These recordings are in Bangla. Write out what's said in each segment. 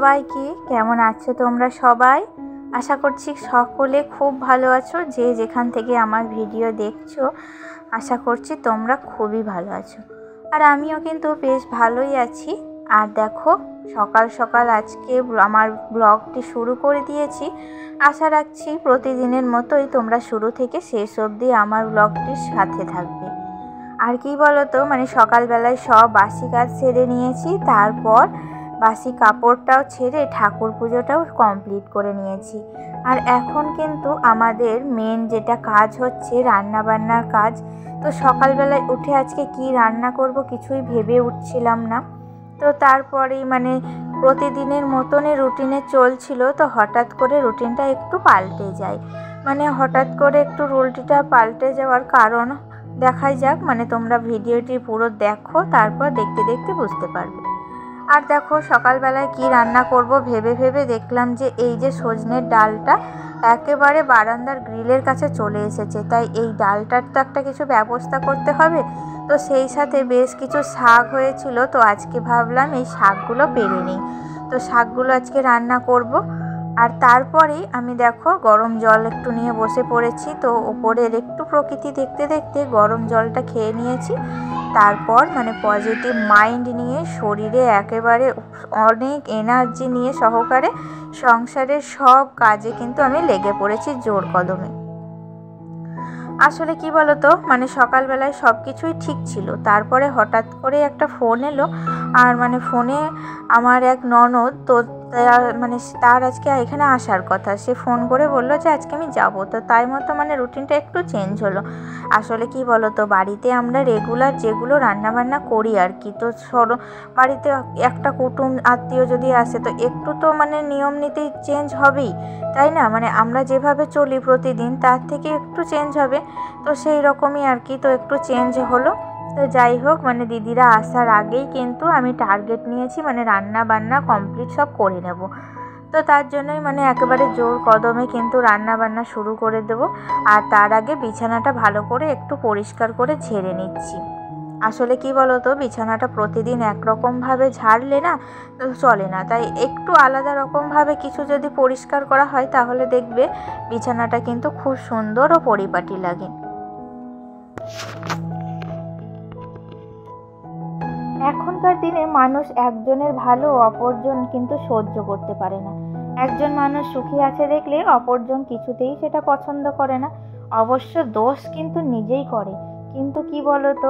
সবাইকে। কেমন আছো তোমরা সবাই? আশা করছি সকলে খুব ভালো আছো। যে যেখান থেকে আমার ভিডিও দেখছো, আশা করছি তোমরা খুবই ভালো আছো। আর আমিও কিন্তু বেশ ভালোই আছি। আর দেখো, সকাল সকাল আজকে আমার ব্লগটি শুরু করে দিয়েছি। আশা রাখছি প্রতিদিনের মতোই তোমরা শুরু থেকে শেষ অবধি আমার ব্লগটির সাথে থাকবে। আর কি বলো তো, সকালবেলায় সব বাসি কাজ সেরে নিয়েছি, তারপর বাসি কাপড়টাও ছেড়ে ঠাকুর পুজোটাও কমপ্লিট করে নিয়েছি। আর এখন কিন্তু আমাদের মেন যেটা কাজ হচ্ছে রান্নাবান্নার কাজ। তো সকালবেলায় উঠে আজকে কি রান্না করব কিছুই ভেবে উঠছিলাম না। তো তারপরেই প্রতিদিনের মতনই রুটিনে চলছিল। তো হঠাৎ করে রুটিনটা একটু পাল্টে যায়। হঠাৎ করে একটু রুটিনটা পাল্টে যাওয়ার কারণ দেখাই যাক। তোমরা ভিডিওটি পুরো দেখো, তারপর দেখতে দেখতে বুঝতে পারবে। আর দেখো, সকালবেলায় কি রান্না করব ভেবে ভেবে দেখলাম যে এই যে সজনের ডালটা একেবারে বারান্দার গ্রিলের কাছে চলে এসেছে। তাই এই ডালটার তো একটা কিছু ব্যবস্থা করতে হবে। তো সেই সাথে বেশ কিছু শাক হয়েছিল, তো আজকে ভাবলাম এই শাকগুলো পেরে নিই। তো শাকগুলো আজকে রান্না করব। আর তারপরেই আমি দেখো গরম জল একটু নিয়ে বসে পড়েছি। তো ওপরের একটু প্রকৃতি দেখতে দেখতে গরম জলটা খেয়ে নিয়েছি। তারপর পজিটিভ মাইন্ড নিয়ে, শরীরে একেবারে অনেক এনার্জি নিয়ে সহকারে সংসারের সব কাজে কিন্তু আমি লেগে পড়েছি জোর কদমে। আসলে কি বলতো, সকালবেলায় সব কিছুই ঠিক ছিল, তারপরে হঠাৎ করে একটা ফোন এলো। আর ফোনে আমার এক ননদ, তো তার আজকে এখানে আসার কথা। সে ফোন করে বলল যে আজকে আমি যাব। তো তাই মতো রুটিনটা একটু চেঞ্জ হলো। আসলে কি বলতো, বাড়িতে আমরা রেগুলার যেগুলো রান্নাবান্না করি আর কি, তো বাড়িতে একটা কুটুম আত্মীয় যদি আসে, তো একটু তো নিয়ম নীতি চেঞ্জ হবেই, তাই না? আমরা যেভাবে চলি প্রতিদিন তার থেকে একটু চেঞ্জ হবে। তো সেই রকমই আর কি, তো একটু চেঞ্জ হলো। তো যাই হোক, দিদিরা আসার আগেই কিন্তু আমি টার্গেট নিয়েছি, রান্না বান্না কমপ্লিট সব করে নেব। তো তার জন্যই একেবারে জোর কদমে কিন্তু রান্না বান্না শুরু করে দেব। আর তার আগে বিছানাটা ভালো করে একটু পরিষ্কার করে ঝেড়ে নিচ্ছি। আসলে কি বলতো, বিছানাটা প্রতিদিন একরকমভাবে ঝাড়লে না চলে না। তাই একটু আলাদা রকমভাবে কিছু যদি পরিষ্কার করা হয়, তাহলে দেখবে বিছানাটা কিন্তু খুব সুন্দর ও পরিপাটি লাগে। এখনকার দিনে মানুষ একজনের ভালো অপরজন কিন্তু সহ্য করতে পারে না। একজন মানুষ সুখী আছে দেখলে অপরজন কিছুতেই সেটা পছন্দ করে না। অবশ্য দোষ কিন্তু নিজেই করে, কিন্তু কি বলতো,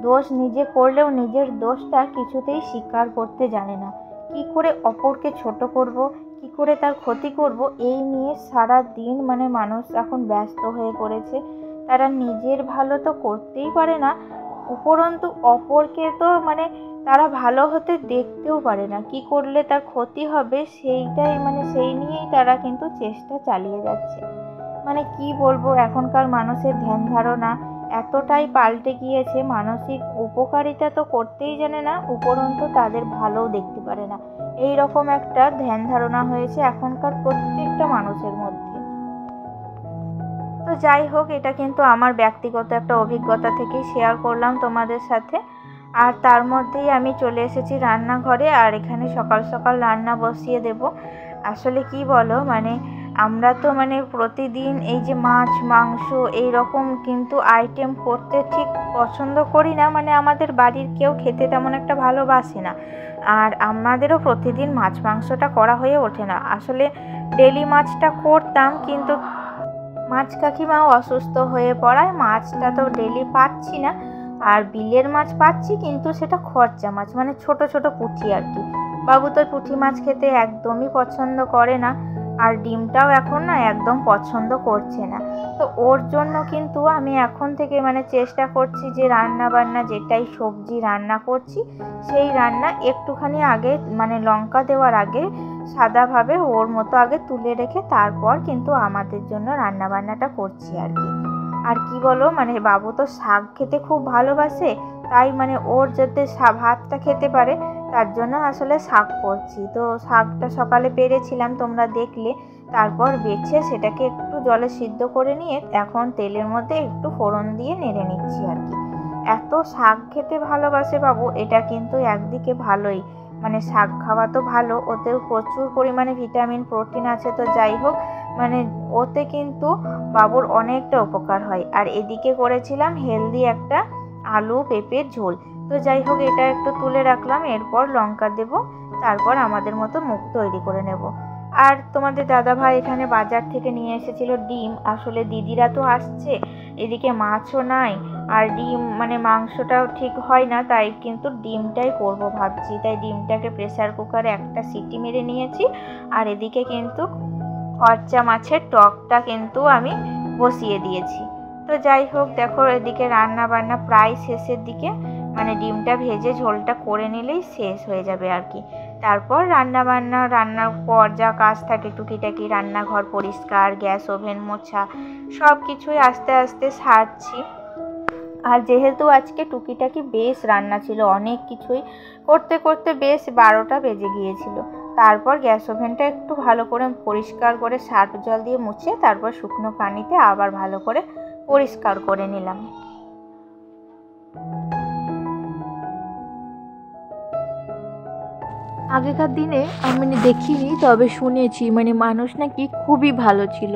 দোষ নিজে করলেও নিজের দোষটা কিছুতেই স্বীকার করতে জানে না। কি করে অপরকে ছোট করব, কি করে তার ক্ষতি করব, এই নিয়ে সারা দিন মানুষ এখন ব্যস্ত হয়ে পড়েছে। তারা নিজের ভালো তো করতেই পারে না, উপরন্তু অপরকে তো তারা ভালো হতে দেখতেও পারে না। কি করলে তার ক্ষতি হবে সেইটাই সেই নিয়েই তারা কিন্তু চেষ্টা চালিয়ে যাচ্ছে। কি বলবো, এখনকার মানুষের ধ্যান ধারণা এতটাই পাল্টে গিয়েছে, মানসিক উপকারিতা তো করতেই জানে না, উপরন্তু তাদের ভালোও দেখতে পারে না। এই রকম একটা ধ্যান ধারণা হয়েছে এখনকার প্রত্যেকটা মানুষের মধ্যে। তো যাই হোক, এটা কিন্তু আমার ব্যক্তিগত একটা অভিজ্ঞতা থেকেই শেয়ার করলাম তোমাদের সাথে। আর তার মধ্যেই আমি চলে এসেছি রান্নাঘরে। আর এখানে সকাল সকাল রান্না বসিয়ে দেব। আসলে কি বলো, আমরা তো প্রতিদিন এই যে মাছ মাংস এই রকম কিন্তু আইটেম করতে ঠিক পছন্দ করি না। আমাদের বাড়ির কেউ খেতে তেমন একটা ভালোবাসে না। আর আমাদেরও প্রতিদিন মাছ মাংসটা করা হয়ে ওঠে না। আসলে ডেলি মাছটা করতাম, কিন্তু মাছ কাকিমাও অসুস্থ হয়ে পড়ায় মাছটা তো ডেলি পাচ্ছি না। আর বিলের মাছ পাচ্ছি, কিন্তু সেটা খরচা মাছ, ছোট ছোট পুঁটি আর কি। বাবু তো পুঁটি মাছ খেতে একদমই পছন্দ করে না। আর ডিমটাও এখন না একদম পছন্দ করছে না। তো ওর জন্য কিন্তু আমি এখন থেকে চেষ্টা করছি যে রান্না বান্না যেটাই সবজি রান্না করছি, সেই রান্না একটুখানি আগে লঙ্কা দেওয়ার আগে সাদাভাবে ওর মতো আগে তুলে রেখে তারপর কিন্তু আমাদের জন্য রান্না বান্নাটা করছি আর কি। আর কি বলো, বাবু তো শাক খেতে খুব ভালোবাসে। তাই ওর যাতে ভাতটা খেতে পারে তার জন্য আসলে শাক করছি। তো শাকটা সকালে পেরেছিলাম, তোমরা দেখলে। তারপর বেছে সেটাকে একটু জলে সিদ্ধ করে নিয়ে এখন তেলের মধ্যে একটু ফোড়ন দিয়ে নেড়ে নিচ্ছি আর কি। এত শাক খেতে ভালোবাসে বাবু, এটা কিন্তু একদিকে ভালোই। মানে শাক খাওয়া তো ভালো, ওতেও প্রচুর পরিমাণে ভিটামিন প্রোটিন আছে। তো যাই হোক, মানে ওতে কিন্তু বাবুর অনেকটা উপকার হয়। আর এদিকে করেছিলাম হেলদি একটা আলু পেঁপের ঝোল। তো যাই হোক, এটা একটু তুলে রাখলাম, এরপর লঙ্কা দেব, তারপর আমাদের মতো মুখ তৈরি করে নেব। আর তোমাদের দাদাভাই এখানে বাজার থেকে নিয়ে এসেছিল ডিম। আসলে দিদিরা তো আসছে, এদিকে মাছও নাই, আর ডিম মানে মাংসটাও ঠিক হয় না, তাই কিন্তু ডিমটাই করব ভাবছি। তাই ডিমটাকে প্রেসার কুকারে একটা সিটি মেরে নিয়েছি। আর এদিকে কিন্তু খরচা মাছের টকটা কিন্তু আমি বসিয়ে দিয়েছি। তো যাই হোক, দেখো এদিকে রান্না বান্না প্রায় শেষের দিকে, মানে ডিমটা ভেজে ঝোলটা করে নিলেই শেষ হয়ে যাবে আর কি। তারপর রান্নার পর যা কাজ থাকে টুকিটাকি, রান্নাঘর পরিষ্কার, গ্যাস ওভেন মোছা, সব কিছুই আস্তে আস্তে সারছি। আর যেহেতু আজকে টুকিটাকি বেশ রান্না ছিল, অনেক কিছুই করতে করতে বেশ 12টা বেজে গিয়েছিল। তারপর গ্যাস ওভেনটা একটু ভালো করে পরিষ্কার করে সার্ফ জল দিয়ে মুছে তারপর শুকনো পানিতে আবার ভালো করে পরিষ্কার করে নিলাম। আগেকার দিনে আমি দেখিনি, তবে শুনেছি মানে মানুষ নাকি খুবই ভালো ছিল,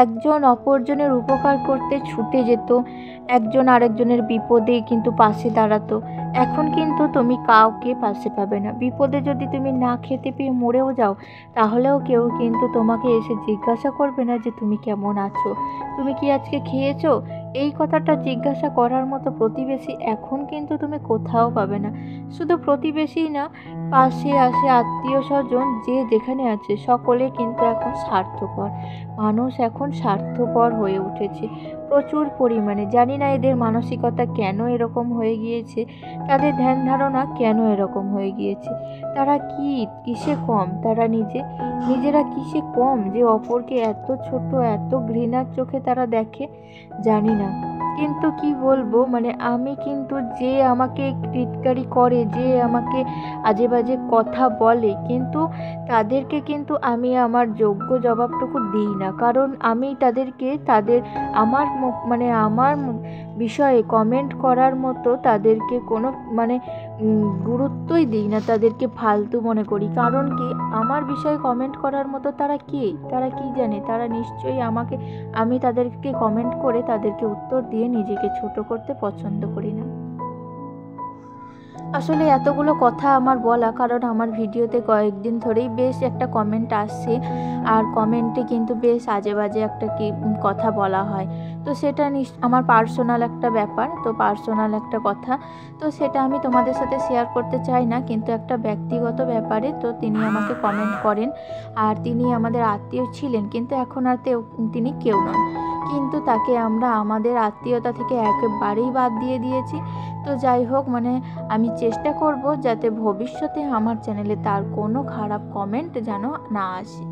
একজন অপরজনের উপকার করতে ছুটে যেত, একজন আরেকজনের বিপদে কিন্তু পাশে দাঁড়াতো। এখন কিন্তু তুমি কাউকে পাশে পাবে না। বিপদে যদি তুমি না খেতে পেয়ে মরেও যাও, তাহলেও কেউ কিন্তু তোমাকে এসে জিজ্ঞাসা করবে না যে তুমি কেমন আছো, তুমি কি আজকে খেয়েছো। এই কথাটা জিজ্ঞাসা করার মতো প্রতিবেশী এখন কিন্তু তুমি কোথাও পাবে না। শুধু প্রতিবেশী না, পাশে আসে আত্মীয় স্বজন যে যেখানে আছে সকলে কিন্তু এখন স্বার্থপর। মানুষ এখন স্বার্থপর হয়ে উঠেছে প্রচুর পরিমাণে। জানি না এদের মানসিকতা কেন এরকম হয়ে গিয়েছে, তাদের ধ্যান ধারণা কেন এরকম হয়ে গিয়েছে। তারা কিসে কম, তারা নিজেরা কিসে কম যে অপরকে এত ছোট এত ঘৃণার চোখে তারা দেখে, জানি না। কিন্তু কি বলবো, মানে আমি কিন্তু যে আমাকে টিটকারি করে, যে আমাকে আজে বাজে কথা বলে, কিন্তু তাদেরকে কিন্তু আমি আমার যোগ্য জবাবটুকু দিই না। কারণ আমি আমার বিষয়ে কমেন্ট করার মতো তাদেরকে কোনো গুরুত্বই দিই না, তাদেরকে ফালতু মনে করি। কারণ কি, আমার বিষয়ে কমেন্ট করার মতো তারা কি জানে? তারা নিশ্চয়ই আমি তাদেরকে কমেন্ট করে তাদেরকে উত্তর দিয়ে নিজেকে ছোট করতে পছন্দ করি না। আসলে এতগুলো কথা আমার বলা কারণ আমার ভিডিওতে কয়েকদিন ধরেই বেশ একটা কমেন্ট আসছে, আর কমেন্টে কিন্তু বেশ আজে বাজে একটা কথা বলা হয়। তো সেটা আমার পার্সোনাল একটা ব্যাপার, তো পার্সোনাল একটা কথা, তো সেটা আমি তোমাদের সাথে শেয়ার করতে চাই না, কিন্তু একটা ব্যক্তিগত ব্যাপারে। তো তিনি আমাকে কমেন্ট করেন, আর তিনি আমাদের আত্মীয় ছিলেন, কিন্তু এখন আর তিনি কেউ নন। কিন্তু তাকে আমরা আমাদের আত্মীয়তা থেকে একেবারেই বাদ দিয়ে দিয়েছি। তো যাই হোক, আমি চেষ্টা করব যাতে ভবিষ্যতে আমার চ্যানেলে তার কোনো খারাপ কমেন্ট যেন না আসে।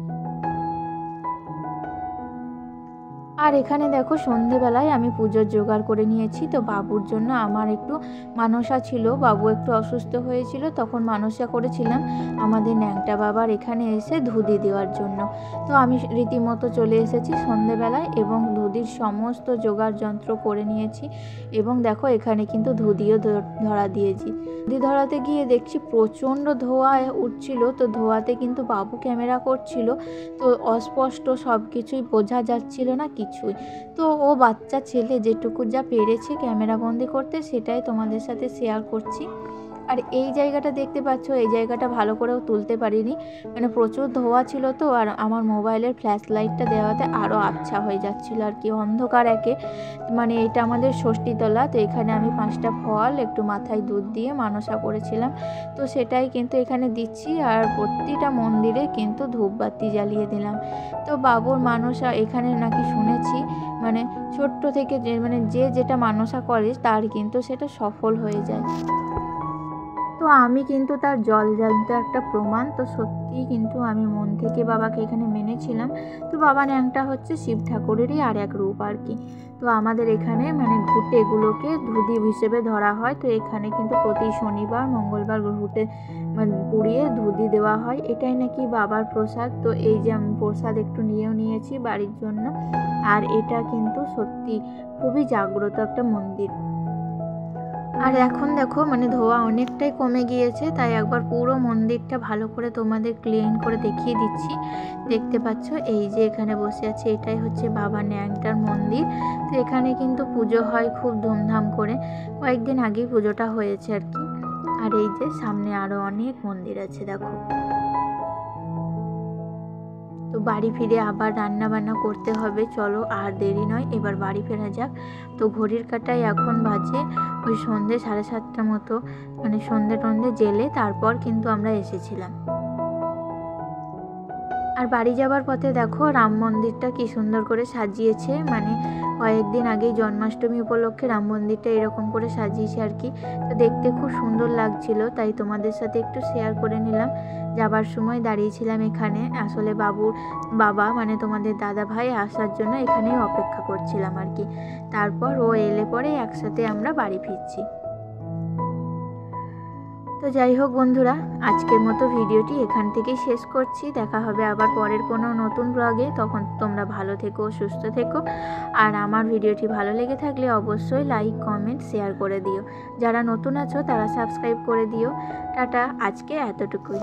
আর এখানে দেখো সন্ধেবেলায় আমি পুজোর জোগাড় করে নিয়েছি। তো বাবুর জন্য আমার একটু মানসা ছিল, বাবু একটু অসুস্থ হয়েছিল, তখন মানসা করেছিলাম আমাদের ন্যাংটা বাবার এখানে এসে ধুতি দেওয়ার জন্য। তো আমি রীতিমতো চলে এসেছি সন্ধেবেলায় এবং ধুতির সমস্ত জোগাড় যন্ত্র করে নিয়েছি। এবং দেখো এখানে কিন্তু ধুতিও ধরা দিয়েছি। ধুতি ধরাতে গিয়ে দেখছি প্রচণ্ড ধোঁয়া উঠছিল, তো ধোঁয়াতে কিন্তু বাবু ক্যামেরা করছিল, তো অস্পষ্ট সব কিছুই বোঝা যাচ্ছিল না কিছুই। তো ও বাচ্চা ছেলে যেটুকু যা পেরেছে ক্যামেরাবন্দি করতে, সেটাই তোমাদের সাথে শেয়ার করছি। আর এই জায়গাটা দেখতে পাচ্ছ, এই জায়গাটা ভালো করেও তুলতে পারিনি, প্রচুর ধোঁয়া ছিল। তো আর আমার মোবাইলের ফ্ল্যাশ লাইটটা দেওয়াতে আরও আবছা হয়ে যাচ্ছিলো আর কি, অন্ধকার একে। এটা আমাদের ষষ্ঠীতলা, তো এখানে আমি 5টা ফল একটু মাথায় দুধ দিয়ে মানসা করেছিলাম, তো সেটাই কিন্তু এখানে দিচ্ছি। আর প্রতিটা মন্দিরে কিন্তু ধূপবাতি জ্বালিয়ে দিলাম। তো বাবুর মানসা এখানে নাকি শুনেছি ছোট্ট থেকে যে যেটা মানসা করে তার কিন্তু সেটা সফল হয়ে যায়। তো আমি কিন্তু তার জল জ্যান্ত একটা প্রমাণ। তো সত্যিই কিন্তু আমি মন থেকে বাবাকে এখানে মেনেছিলাম। তো বাবা ন্যাংটা হচ্ছে শিব ঠাকুরেরই আর এক রূপ আর কি। তো আমাদের এখানে ঘুঁটেগুলোকে ধুতি হিসেবে ধরা হয়। তো এখানে কিন্তু প্রতি শনিবার মঙ্গলবার ঘুঁটে পুড়িয়ে ধুতি দেওয়া হয়, এটাই নাকি বাবার প্রসাদ। তো এই যে আমি প্রসাদ একটু নিয়েও নিয়েছি বাড়ির জন্য। আর এটা কিন্তু সত্যি খুবই জাগ্রত একটা মন্দির। আর এখন দেখো মানে ধোয়া অনেকটাই কমে গিয়েছে, তাই একবার পুরো মন্দিরটা ভালো করে তোমাদের ক্লিন করে দেখিয়ে দিচ্ছি। দেখতে পাচ্ছ এই যে এখানে বসে আছে, এটাই হচ্ছে বাবা ন্যাংটার মন্দির। তো এখানে কিন্তু পুজো হয় খুব ধুমধাম করে, কয়েকদিন আগেই পুজোটা হয়েছে আর কি। আর এই যে সামনে আরও অনেক মন্দির আছে দেখো। তো বাড়ি ফিরে আবার রান্না বান্না করতে হবে, চলো আর দেরি নয়, এবার বাড়ি ফেরা যাক। তো ঘড়ির কাঁটায় এখন বাজে ওই সন্ধ্যে 7:30 মতো, মানে সন্ধ্যে টন্ধে জেলে তারপর কিন্তু আমরা এসেছিলাম। আর বাড়ি যাবার পথে দেখো রাম মন্দিরটা কি সুন্দর করে সাজিয়েছে, মানে কয়েকদিন আগেই জন্মাষ্টমী উপলক্ষে রাম মন্দিরটা এরকম করে সাজিয়েছে আর কি। তো দেখতে খুব সুন্দর লাগছিল, তাই তোমাদের সাথে একটু শেয়ার করে নিলাম। যাবার সময় দাঁড়িয়েছিলাম এখানে, আসলে বাবুর বাবা মানে তোমাদের দাদা ভাই আসার জন্য এখানেই অপেক্ষা করছিলাম আর কি। তারপর ও এলে পরে একসাথে আমরা বাড়ি ফিরছি। তো যাই হোক বন্ধুরা, আজকের মতো ভিডিওটি এখান থেকেই শেষ করছি। দেখা হবে আবার পরের কোনো নতুন ব্লগে, তখন তোমরা ভালো থেকো, সুস্থ থেকো। আর আমার ভিডিওটি ভালো লেগে থাকলে অবশ্যই লাইক, কমেন্ট, শেয়ার করে দিও। যারা নতুন আছো তারা সাবস্ক্রাইব করে দিও। টাটা, আজকে এতটুকুই।